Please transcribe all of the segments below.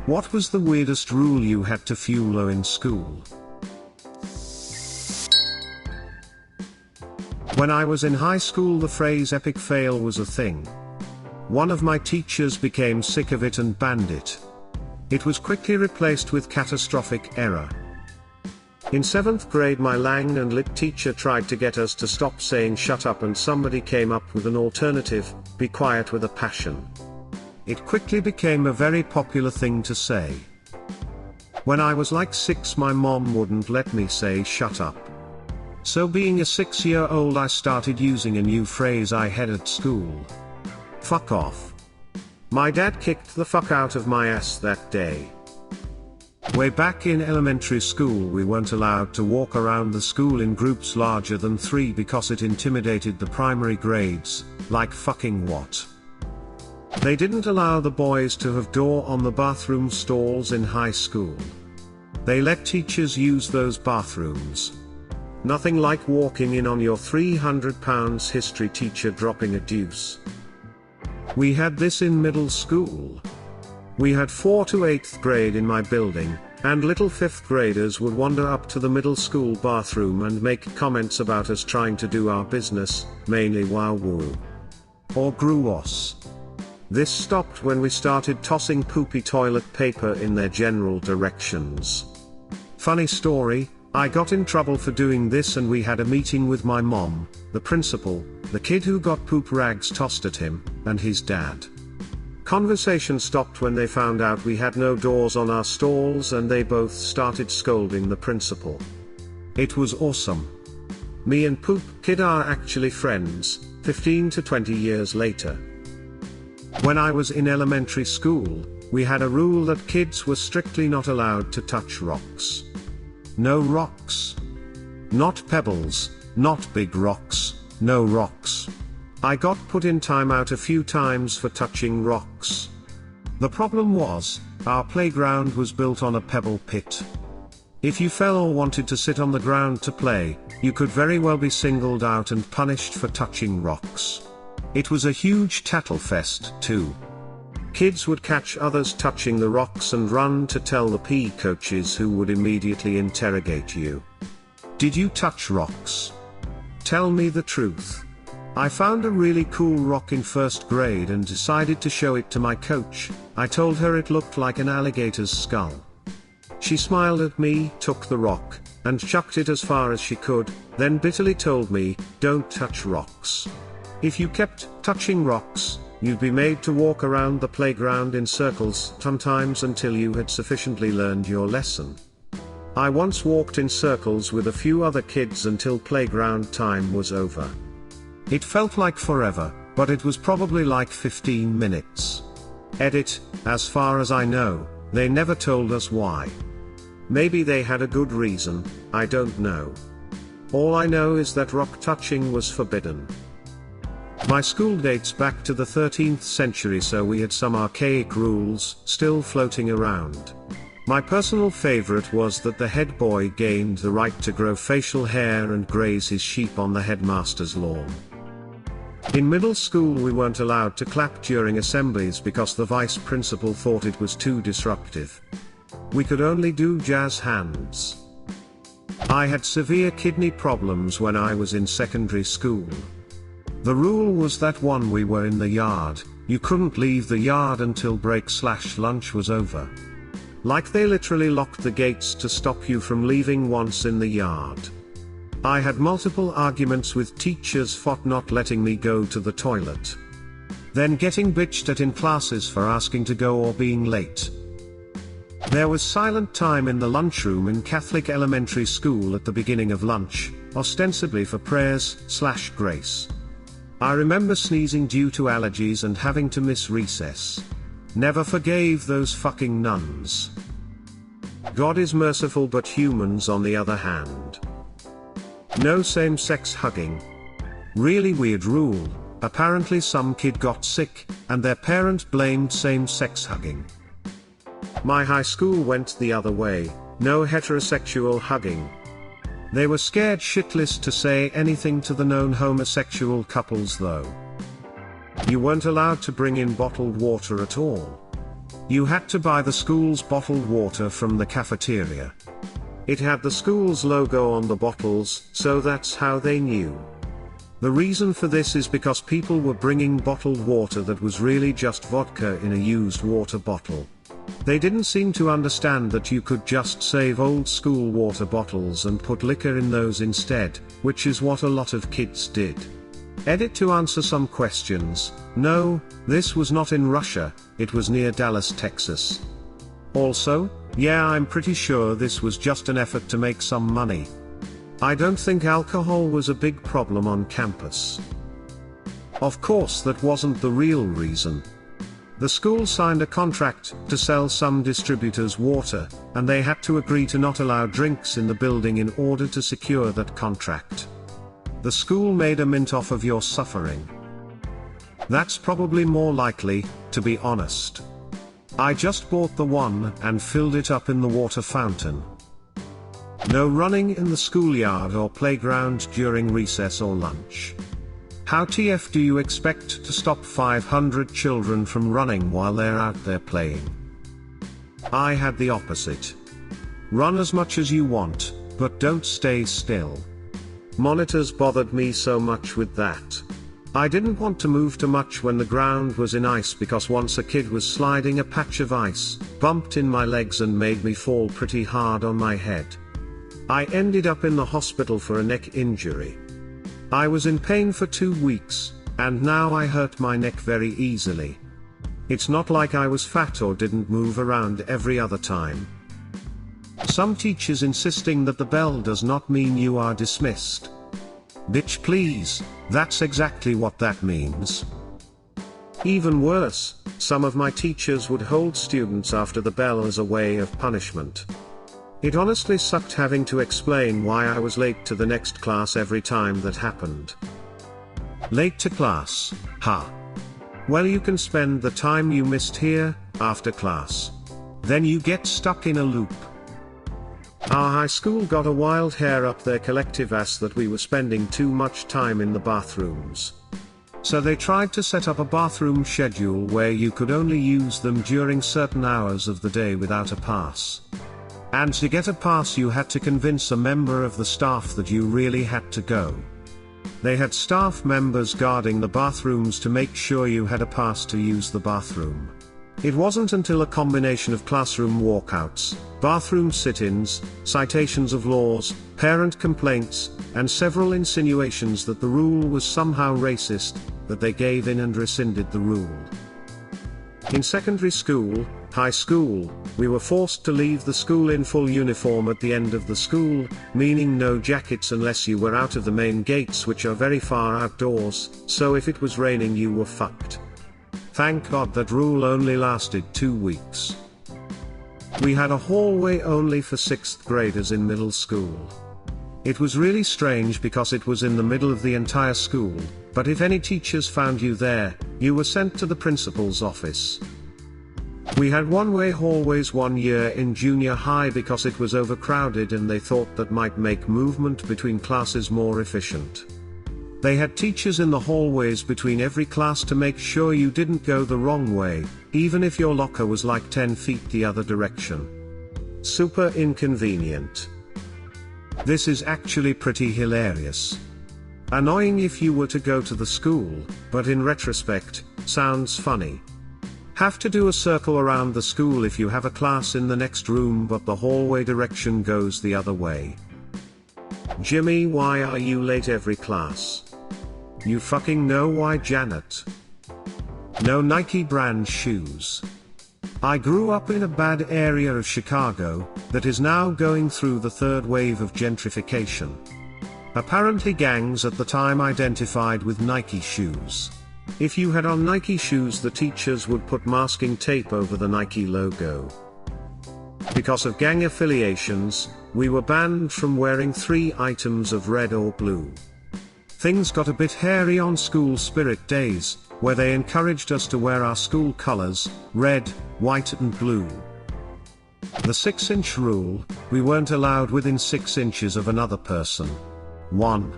What was the weirdest rule you had to follow in school? When I was in high school, the phrase epic fail was a thing. One of my teachers became sick of it and banned it. It was quickly replaced with catastrophic error. In 7th grade, my Lang and Lit teacher tried to get us to stop saying shut up, and somebody came up with an alternative: be quiet with a passion. It quickly became a very popular thing to say. When I was like 6, my mom wouldn't let me say shut up. So being a 6-year-old, I started using a new phrase I had at school. Fuck off. My dad kicked the fuck out of my ass that day. Way back in elementary school, we weren't allowed to walk around the school in groups larger than 3 because it intimidated the primary grades. Like fucking what? They didn't allow the boys to have door on the bathroom stalls in high school. They let teachers use those bathrooms. Nothing like walking in on your 300-pound history teacher dropping a deuce. We had this in middle school. We had 4 to 8th grade in my building, and little 5th graders would wander up to the middle school bathroom and make comments about us trying to do our business, mainly wow woo or gruos. This stopped when we started tossing poopy toilet paper in their general directions. Funny story, I got in trouble for doing this, and we had a meeting with my mom, the principal, the kid who got poop rags tossed at him, and his dad. Conversation stopped when they found out we had no doors on our stalls, and they both started scolding the principal. It was awesome. Me and Poop Kid are actually friends, 15 to 20 years later. When I was in elementary school, we had a rule that kids were strictly not allowed to touch rocks. No rocks. Not pebbles, not big rocks, no rocks. I got put in timeout a few times for touching rocks. The problem was, our playground was built on a pebble pit. If you fell or wanted to sit on the ground to play, you could very well be singled out and punished for touching rocks. It was a huge tattle fest, too. Kids would catch others touching the rocks and run to tell the PE coaches, who would immediately interrogate you. Did you touch rocks? Tell me the truth. I found a really cool rock in 1st grade and decided to show it to my coach. I told her it looked like an alligator's skull. She smiled at me, took the rock, and chucked it as far as she could, then bitterly told me, "Don't touch rocks. If you kept touching rocks, you'd be made to walk around the playground in circles, sometimes until you had sufficiently learned your lesson." I once walked in circles with a few other kids until playground time was over. It felt like forever, but it was probably like 15 minutes. Edit, as far as I know, they never told us why. Maybe they had a good reason, I don't know. All I know is that rock touching was forbidden. My school dates back to the 13th century, so we had some archaic rules still floating around. My personal favorite was that the head boy gained the right to grow facial hair and graze his sheep on the headmaster's lawn. In middle school, we weren't allowed to clap during assemblies because the vice principal thought it was too disruptive. We could only do jazz hands. I had severe kidney problems when I was in secondary school. The rule was that when we were in the yard, you couldn't leave the yard until break/lunch was over. Like they literally locked the gates to stop you from leaving once in the yard. I had multiple arguments with teachers for not letting me go to the toilet. Then getting bitched at in classes for asking to go or being late. There was silent time in the lunchroom in Catholic elementary school at the beginning of lunch, ostensibly for prayers/grace. I remember sneezing due to allergies and having to miss recess. Never forgave those fucking nuns. God is merciful, but humans on the other hand. No same-sex hugging. Really weird rule. Apparently some kid got sick, and their parent blamed same-sex hugging. My high school went the other way, no heterosexual hugging. They were scared shitless to say anything to the known homosexual couples though. You weren't allowed to bring in bottled water at all. You had to buy the school's bottled water from the cafeteria. It had the school's logo on the bottles, so that's how they knew. The reason for this is because people were bringing bottled water that was really just vodka in a used water bottle. They didn't seem to understand that you could just save old school water bottles and put liquor in those instead, which is what a lot of kids did. Edit to answer some questions. No, this was not in Russia, it was near Dallas, Texas. Also, yeah, I'm pretty sure this was just an effort to make some money. I don't think alcohol was a big problem on campus. Of course, that wasn't the real reason. The school signed a contract to sell some distributors water, and they had to agree to not allow drinks in the building in order to secure that contract. The school made a mint off of your suffering. That's probably more likely, to be honest. I just bought the one and filled it up in the water fountain. No running in the schoolyard or playground during recess or lunch. How TF do you expect to stop 500 children from running while they're out there playing? I had the opposite. Run as much as you want, but don't stay still. Monitors bothered me so much with that. I didn't want to move too much when the ground was in ice because once a kid was sliding a patch of ice, bumped in my legs and made me fall pretty hard on my head. I ended up in the hospital for a neck injury. I was in pain for 2 weeks, and now I hurt my neck very easily. It's not like I was fat or didn't move around every other time. Some teachers insisting that the bell does not mean you are dismissed. Bitch please, that's exactly what that means. Even worse, some of my teachers would hold students after the bell as a way of punishment. It honestly sucked having to explain why I was late to the next class every time that happened. Late to class, ha. Well, you can spend the time you missed here, after class. Then you get stuck in a loop. Our high school got a wild hair up their collective ass that we were spending too much time in the bathrooms. So they tried to set up a bathroom schedule where you could only use them during certain hours of the day without a pass. And to get a pass you had to convince a member of the staff that you really had to go. They had staff members guarding the bathrooms to make sure you had a pass to use the bathroom. It wasn't until a combination of classroom walkouts, bathroom sit-ins, citations of laws, parent complaints, and several insinuations that the rule was somehow racist, that they gave in and rescinded the rule. In secondary school, high school, we were forced to leave the school in full uniform at the end of the school, meaning no jackets unless you were out of the main gates, which are very far outdoors, so if it was raining you were fucked. Thank God that rule only lasted 2 weeks. We had a hallway only for 6th graders in middle school. It was really strange because it was in the middle of the entire school, but if any teachers found you there, you were sent to the principal's office. We had one-way hallways one year in junior high because it was overcrowded and they thought that might make movement between classes more efficient. They had teachers in the hallways between every class to make sure you didn't go the wrong way, even if your locker was like 10 feet the other direction. Super inconvenient. This is actually pretty hilarious. Annoying if you were to go to the school, but in retrospect, sounds funny. Have to do a circle around the school if you have a class in the next room but the hallway direction goes the other way. Jimmy, why are you late every class? You fucking know why, Janet. No Nike brand shoes. I grew up in a bad area of Chicago, that is now going through the third wave of gentrification. Apparently gangs at the time identified with Nike shoes. If you had on Nike shoes, the teachers would put masking tape over the Nike logo. Because of gang affiliations, we were banned from wearing 3 items of red or blue. Things got a bit hairy on school spirit days, where they encouraged us to wear our school colors, red, white and blue. The 6-inch rule, we weren't allowed within 6 inches of another person. 1.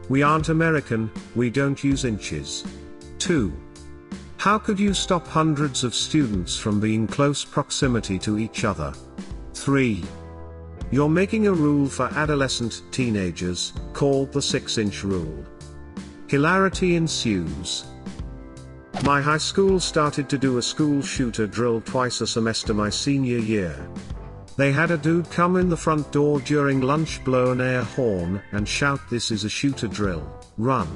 We aren't American, we don't use inches. 2. How could you stop hundreds of students from being close proximity to each other? 3. You're making a rule for adolescent teenagers, called the 6-inch rule. Hilarity ensues. My high school started to do a school shooter drill twice a semester my senior year. They had a dude come in the front door during lunch, blow an air horn, and shout, "This is a shooter drill, run."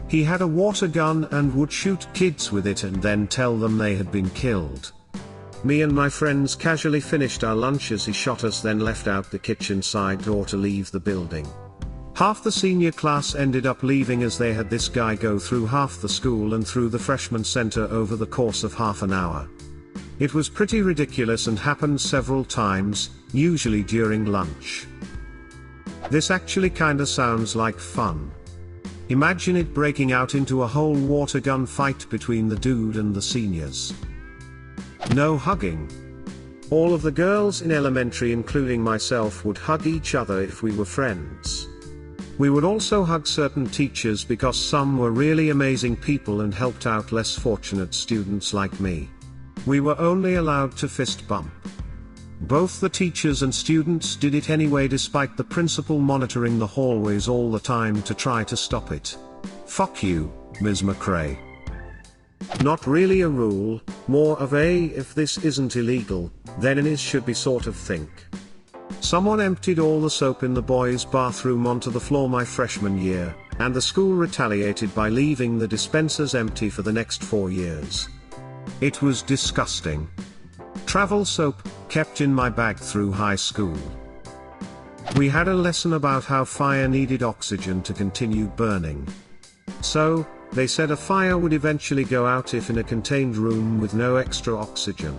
He had a water gun and would shoot kids with it and then tell them they had been killed. Me and my friends casually finished our lunch as he shot us, then left out the kitchen side door to leave the building. Half the senior class ended up leaving as they had this guy go through half the school and through the freshman center over the course of half an hour. It was pretty ridiculous and happened several times, usually during lunch. This actually kinda sounds like fun. Imagine it breaking out into a whole water gun fight between the dude and the seniors. No hugging. All of the girls in elementary, including myself, would hug each other if we were friends. We would also hug certain teachers because some were really amazing people and helped out less fortunate students like me. We were only allowed to fist bump. Both the teachers and students did it anyway, despite the principal monitoring the hallways all the time to try to stop it. Fuck you, Ms. McRae. Not really a rule, more of a "if this isn't illegal, then it is" should be sort of think. Someone emptied all the soap in the boys' bathroom onto the floor my freshman year, and the school retaliated by leaving the dispensers empty for the next 4 years. It was disgusting. Travel soap, kept in my bag through high school. We had a lesson about how fire needed oxygen to continue burning. So, they said a fire would eventually go out if in a contained room with no extra oxygen.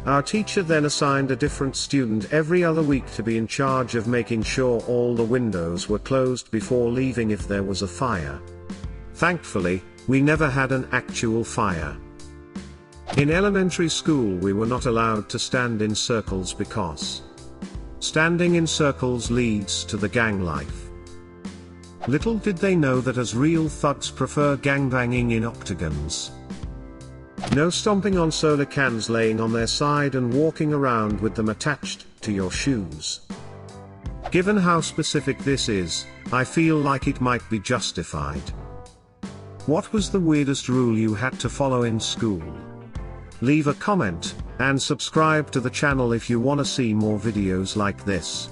Our teacher then assigned a different student every other week to be in charge of making sure all the windows were closed before leaving if there was a fire. Thankfully, we never had an actual fire. In elementary school we were not allowed to stand in circles because standing in circles leads to the gang life. Little did they know that as real thugs prefer gangbanging in octagons. No stomping on soda cans laying on their side and walking around with them attached to your shoes. Given how specific this is, I feel like it might be justified. What was the weirdest rule you had to follow in school? Leave a comment, and subscribe to the channel if you wanna see more videos like this.